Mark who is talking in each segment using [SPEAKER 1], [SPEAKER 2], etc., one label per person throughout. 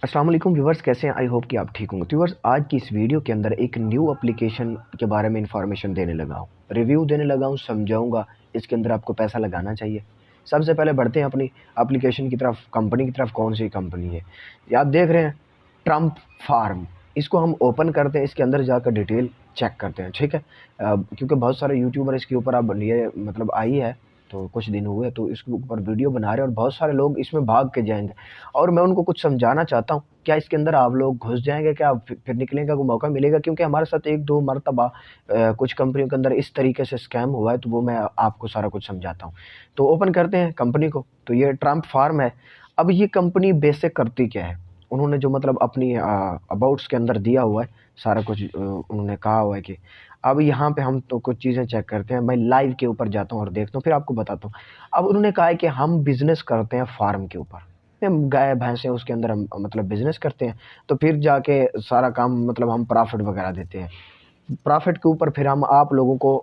[SPEAKER 1] अस्सलाम वालेकुम व्यूवर्स, कैसे हैं? आई होप कि आप ठीक होंगे। तो व्यूवर्स, आज की इस वीडियो के अंदर एक न्यू एप्लीकेशन के बारे में इंफॉर्मेशन देने लगा हूँ, रिव्यू देने लगा हूँ, समझाऊंगा इसके अंदर आपको पैसा लगाना चाहिए। सबसे पहले बढ़ते हैं अपनी एप्लीकेशन की तरफ, कंपनी की तरफ। कौन सी कंपनी है ये आप देख रहे हैं? Trump farm. इसको हम ओपन करते हैं, इसके अंदर जाकर डिटेल चेक करते हैं, ठीक है। क्योंकि बहुत सारे यूट्यूबर इसके ऊपर अब ये मतलब आई है, तो कुछ दिन हुए तो इसके ऊपर वीडियो बना रहे हैं और बहुत सारे लोग इसमें भाग के जाएंगे और मैं उनको कुछ समझाना चाहता हूँ। क्या इसके अंदर आप लोग घुस जाएंगे? क्या फिर निकलने का कोई मौका मिलेगा? क्योंकि हमारे साथ एक दो मरतबा कुछ कंपनियों के अंदर इस तरीके से स्कैम हुआ है, तो वो मैं आपको सारा कुछ समझाता हूँ। तो ओपन करते हैं कंपनी को। तो ये ट्रम्प फार्म है। अब ये कंपनी बेसिक करती क्या है, उन्होंने जो मतलब अपनी अबाउट्स के अंदर दिया हुआ है सारा कुछ, उन्होंने कहा हुआ है कि अब यहाँ पे हम तो कुछ चीज़ें चेक करते हैं। मैं लाइव के ऊपर जाता हूँ और देखता हूँ, फिर आपको बताता हूँ। अब उन्होंने कहा है कि हम बिजनेस करते हैं फार्म के ऊपर, हम गाय भैंस हैं उसके अंदर हम मतलब बिजनेस करते हैं। तो फिर जाके सारा काम मतलब हम प्रॉफिट वगैरह देते हैं। प्रॉफिट के ऊपर फिर हम आप लोगों को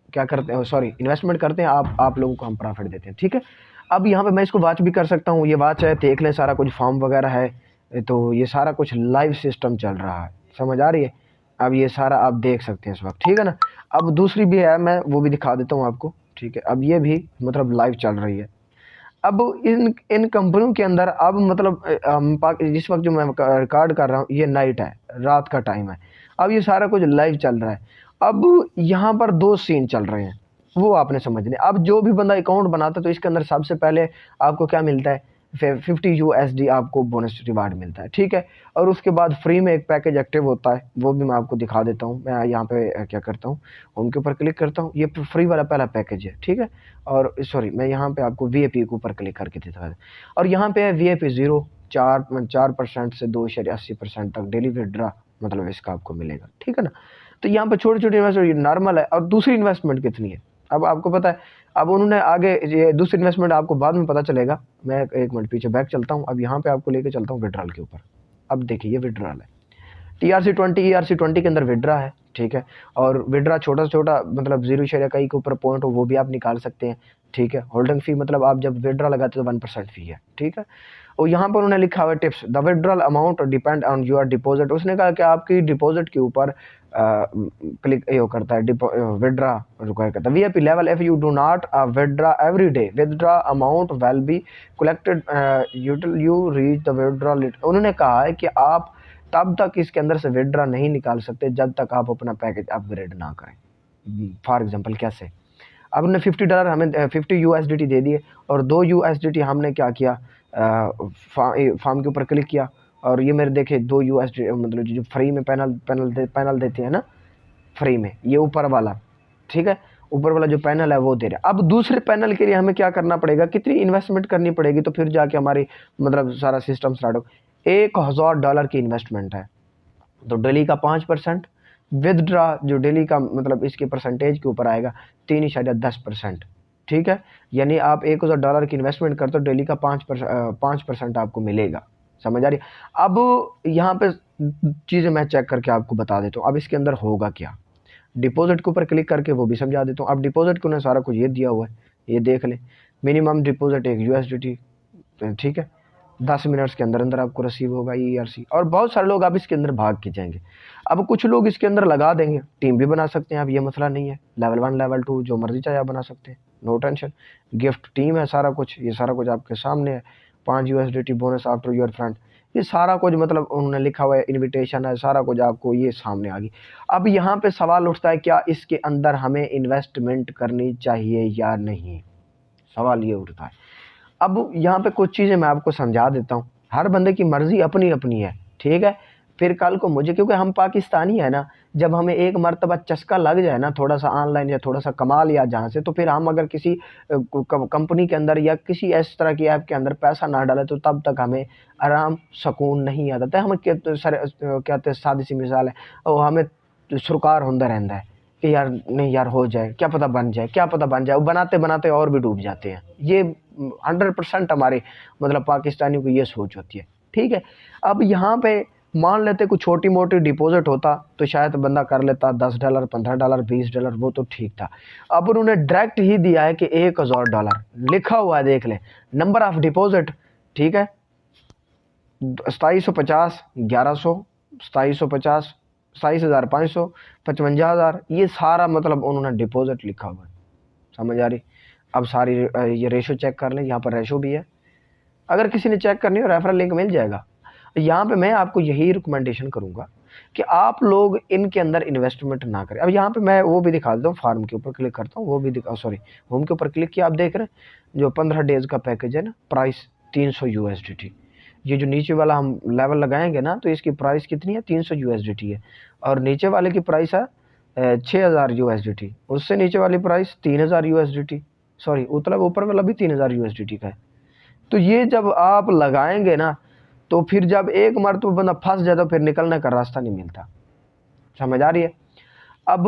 [SPEAKER 1] क्या करते हैं, सॉरी, इन्वेस्टमेंट करते हैं, आप लोगों को हम प्रॉफिट देते हैं, ठीक है। अब यहाँ पे मैं इसको वॉच भी कर सकता हूँ, ये वॉच है, देख लें सारा कुछ फॉर्म वगैरह है। तो ये सारा कुछ लाइव सिस्टम चल रहा है, समझ आ रही है? अब ये सारा आप देख सकते हैं इस वक्त, ठीक है ना। अब दूसरी भी है, मैं वो भी दिखा देता हूँ आपको, ठीक है। अब ये भी मतलब लाइव चल रही है। अब इन इन कंपनियों के अंदर अब मतलब जिस वक्त जो मैं रिकॉर्ड कर रहा हूँ ये नाइट है, रात का टाइम है। अब ये सारा कुछ लाइव चल रहा है। अब यहाँ पर दो सीन चल रहे हैं, वो आपने समझने। अब जो भी बंदा अकाउंट बनाता है तो इसके अंदर सबसे पहले आपको क्या मिलता है, 50 USD आपको बोनस रिवार्ड मिलता है, ठीक है। और उसके बाद फ्री में एक पैकेज एक्टिव होता है, वो भी मैं आपको दिखा देता हूँ। मैं यहाँ पे क्या करता हूँ, उनके ऊपर क्लिक करता हूँ, ये फ्री वाला पहला पैकेज है, ठीक है। और सॉरी, मैं यहाँ पे आपको वीआईपी के ऊपर क्लिक करके दिखा दें। और यहाँ पे है वीआईपी 0, 4% से 2.80% तक डेली विड्रा मतलब इसका आपको मिलेगा, ठीक है ना। तो यहाँ पे छोटी छोटी इन्वेस्टमेंट नॉर्मल है। और दूसरी इन्वेस्टमेंट कितनी है अब आपको पता है। अब उन्होंने आगे ये दूसरी इन्वेस्टमेंट आपको बाद में पता चलेगा। मैं एक मिनट पीछे बैक चलता हूँ, अब यहाँ पे आपको लेके चलता हूँ विड्रॉल के ऊपर। अब देखिए ये विड्रॉल है, ERC20 के अंदर विड्रा है, ठीक है। और विड्रा छोटा से छोटा मतलब 0.1 के ऊपर पॉइंट हो वो भी आप निकाल सकते हैं, ठीक है। होल्डिंग फी मतलब आप जब विड्रा लगाते हो तो 1% फी है, ठीक है। और यहाँ पर उन्होंने लिखा हुआ है tips, the withdrawal amount depend on your deposit. उसने कहा कि आपकी डिपॉजिट के ऊपर क्लिक ये करता है, विड्रा रिक्वायर करता है। VIP level, if you do not withdraw every day, withdraw amount will be collected यूटिल you reach the withdrawal. उन्होंने कहा है कि आप तब तक इसके अंदर से विड्रा नहीं निकाल सकते जब तक आप अपना पैकेज अपग्रेड ना करें। फॉर एग्जांपल कैसे, अब उन्होंने $50 हमें 50 USDT दे दिए और 2 USDT हमने क्या किया, फार्म के ऊपर क्लिक किया और ये मेरे देखे 2 USDT मतलब जो फ्री में पैनल देते हैं ना, फ्री में ये ऊपर वाला, ठीक है। ऊपर वाला जो पैनल है वो दे रहा है। अब दूसरे पैनल के लिए हमें क्या करना पड़ेगा, कितनी इन्वेस्टमेंट करनी पड़ेगी, तो फिर जाके हमारी मतलब सारा सिस्टम स्टार्ट हो। $1000 की इन्वेस्टमेंट है तो डेली का 5%, विदड्रा जो डेली का मतलब इसके परसेंटेज के ऊपर आएगा 3.10%, ठीक है। यानी आप $1000 की इन्वेस्टमेंट करते हो, डेली का 5% आपको मिलेगा, समझ आ रही है? अब यहाँ पे चीज़ें मैं चेक करके आपको बता देता हूँ। अब इसके अंदर होगा क्या, डिपॉजिट के ऊपर क्लिक करके वो भी समझा देता हूँ। अब डिपॉजिट को उन्हें सारा कुछ ये दिया हुआ है, ये देख लें। मिनिमम डिपॉजिट 1 USDT, ठीक है। 10 मिनट्स के अंदर अंदर आपको रिसीव होगा ERC। और बहुत सारे लोग अब इसके अंदर भाग के जाएंगे। अब कुछ लोग इसके अंदर लगा देंगे, टीम भी बना सकते हैं, अब ये मसला नहीं है। लेवल 1 लेवल 2 जो मर्जी चाहे आप बना सकते हैं, नो टेंशन। गिफ्ट टीम है, सारा कुछ ये सारा कुछ आपके सामने है। 5 USDT bonus after your friend, ये सारा कुछ मतलब उन्होंने लिखा हुआ है, इन्विटेशन है, सारा कुछ आपको ये सामने आ गई। अब यहाँ पे सवाल उठता है, क्या इसके अंदर हमें इन्वेस्टमेंट करनी चाहिए या नहीं, सवाल ये उठता है। अब यहाँ पे कुछ चीज़ें मैं आपको समझा देता हूँ। हर बंदे की मर्जी अपनी अपनी है, ठीक है। फिर कल को मुझे, क्योंकि हम पाकिस्तानी है ना, जब हमें एक मर्तबा चस्का लग जाए ना थोड़ा सा ऑनलाइन या थोड़ा सा कमा लिया जहाँ से, तो फिर हम अगर किसी कंपनी के अंदर या किसी इस तरह की ऐप के अंदर पैसा ना डाले तो तब तक हमें आराम सुकून नहीं आता है। हमें कहते हैं, सादी सी मिसाल है, और हमें सुरकार होता रहता है कि यार नहीं यार हो जाए, क्या पता बन जाए, क्या पता बन जाए। बनाते बनाते और भी डूब जाते हैं। ये 100% हमारे मतलब पाकिस्तानियों की ये सोच होती है, ठीक है। अब यहाँ पे मान लेते कुछ छोटी मोटी डिपॉजिट होता तो शायद बंदा कर लेता, $10, $15, $20, वो तो ठीक था। अब उन्होंने डायरेक्ट ही दिया है कि $1000 लिखा हुआ है, देख ले, नंबर ऑफ डिपॉजिट, ठीक है। 2750, 1100, 2750, 27,500, 55,000, ये सारा मतलब उन्होंने डिपॉजिट लिखा हुआ है। समझ आ रही? अब सारी ये रेशो चेक कर लें, यहाँ पर रेशो भी है। अगर किसी ने चेक करनी हो रेफरल लिंक मिल जाएगा। यहाँ पे मैं आपको यही रिकमेंडेशन करूँगा कि आप लोग इनके अंदर इन्वेस्टमेंट ना करें। अब यहाँ पे मैं वो भी दिखा देता हूँ, फार्म के ऊपर क्लिक करता हूँ, वो भी सॉरी होम के ऊपर क्लिक किया, आप देख रहे हैं जो 15 डेज का पैकेज है ना, प्राइस 300 USDT। ये जो नीचे वाला हम लेवल लगाएंगे ना, तो इसकी प्राइस कितनी है, 300 USDT है। और नीचे वाले की प्राइस है 6,000 USDT। उससे नीचे वाली प्राइस 3,000 USDT, सॉरी मतलब ऊपर वाला भी 3,000 USDT का है। तो ये जब आप लगाएंगे ना, तो फिर जब एक मरतबा बंदा फंस जाए तो फिर निकलने का रास्ता नहीं मिलता। समझ आ रही है? अब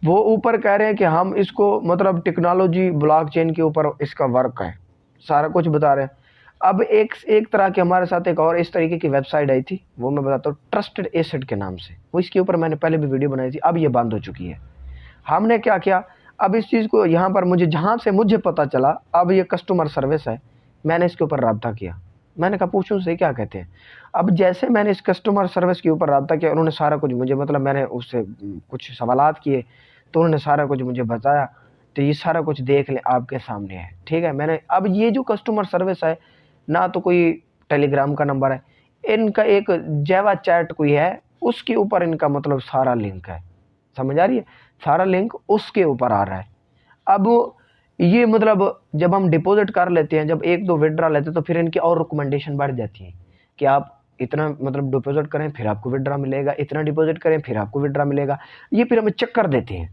[SPEAKER 1] वो ऊपर कह रहे हैं कि हम इसको मतलब टेक्नोलॉजी ब्लॉकचेन के ऊपर इसका वर्क है, सारा कुछ बता रहे हैं। अब एक तरह के हमारे साथ एक और इस तरीके की वेबसाइट आई थी, वो मैं बताता हूँ, ट्रस्टेड एसेट के नाम से। वो इसके ऊपर मैंने पहले भी वीडियो बनाई थी, अब ये बंद हो चुकी है। हमने क्या किया, अब इस चीज़ को यहाँ पर मुझे जहाँ से मुझे पता चला, अब ये कस्टमर सर्विस है, मैंने इसके ऊपर रब्ता किया। मैंने कहा पूछूं से क्या कहते हैं। अब जैसे मैंने इस कस्टमर सर्विस के ऊपर रब्ता किया, उन्होंने सारा कुछ मुझे मतलब मैंने उससे कुछ सवालात किए, तो उन्होंने सारा कुछ मुझे बताया। तो ये सारा कुछ देख लें, आपके सामने है, ठीक है। मैंने अब ये जो कस्टमर सर्विस है ना, तो कोई टेलीग्राम का नंबर है, इनका एक जावा चैट कोई है, उसके ऊपर इनका मतलब सारा लिंक है। समझ आ रही है? सारा लिंक उसके ऊपर आ रहा है। अब ये मतलब जब हम डिपॉजिट कर लेते हैं, जब एक दो विड्रा लेते हैं, तो फिर इनकी और रिकमेंडेशन बढ़ जाती है कि आप इतना मतलब डिपॉजिट करें फिर आपको विड्रा मिलेगा, इतना डिपॉजिट करें फिर आपको विड्रा मिलेगा। ये फिर हमें चक्कर देते हैं।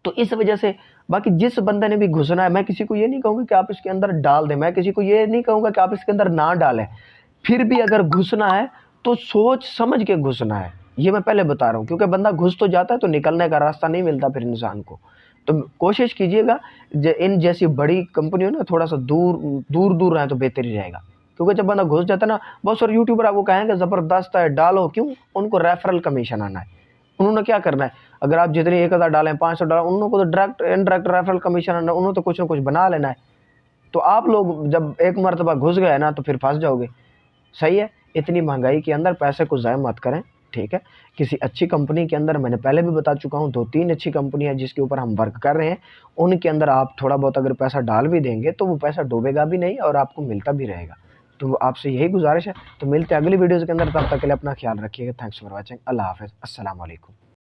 [SPEAKER 1] तो इस वजह से बाकी जिस बंदे ने भी घुसना है, मैं किसी को ये नहीं कहूँगा कि आप इसके अंदर डाल दें, मैं किसी को ये नहीं कहूँगा कि आप इसके अंदर ना डालें। फिर भी अगर घुसना है तो सोच समझ के घुसना है, ये मैं पहले बता रहा हूँ। क्योंकि बंदा घुस तो जाता है तो निकलने का रास्ता नहीं मिलता फिर इंसान को। तो कोशिश कीजिएगा इन जैसी बड़ी कंपनियों ना थोड़ा सा दूर रहें तो बेहतर ही रहेगा। क्योंकि जब बंदा घुस जाता है ना, बहुत सारे यूट्यूबर आपको कहेंगे ज़बरदस्त है डालो, क्यों? उनको रेफरल कमीशन आना है। उन्होंने क्या करना है, अगर आप जितने 1,000 डालें 500 डालें, उनको तो डायरेक्ट इनडायरेक्ट रेफरल कमीशन आना है, उन्होंने तो कुछ ना कुछ बना लेना है। तो आप लोग जब एक मरतबा घुस गए ना, तो फिर फंस जाओगे। सही है? इतनी महंगाई के अंदर पैसे को ज़ाया मत करें, ठीक है। किसी अच्छी कंपनी के अंदर, मैंने पहले भी बता चुका हूँ, 2-3 अच्छी कंपनी है जिसके ऊपर हम वर्क कर रहे हैं, उनके अंदर आप थोड़ा बहुत अगर पैसा डाल भी देंगे तो वो पैसा डूबेगा भी नहीं और आपको मिलता भी रहेगा। तो आपसे यही गुजारिश है। तो मिलते हैं अगली वीडियोज़ के अंदर, तब तक के लिए अपना ख्याल रखिएगा। Thanks for watching. अल्लाह हाफ़िज़। अस्सलाम वालेकुम।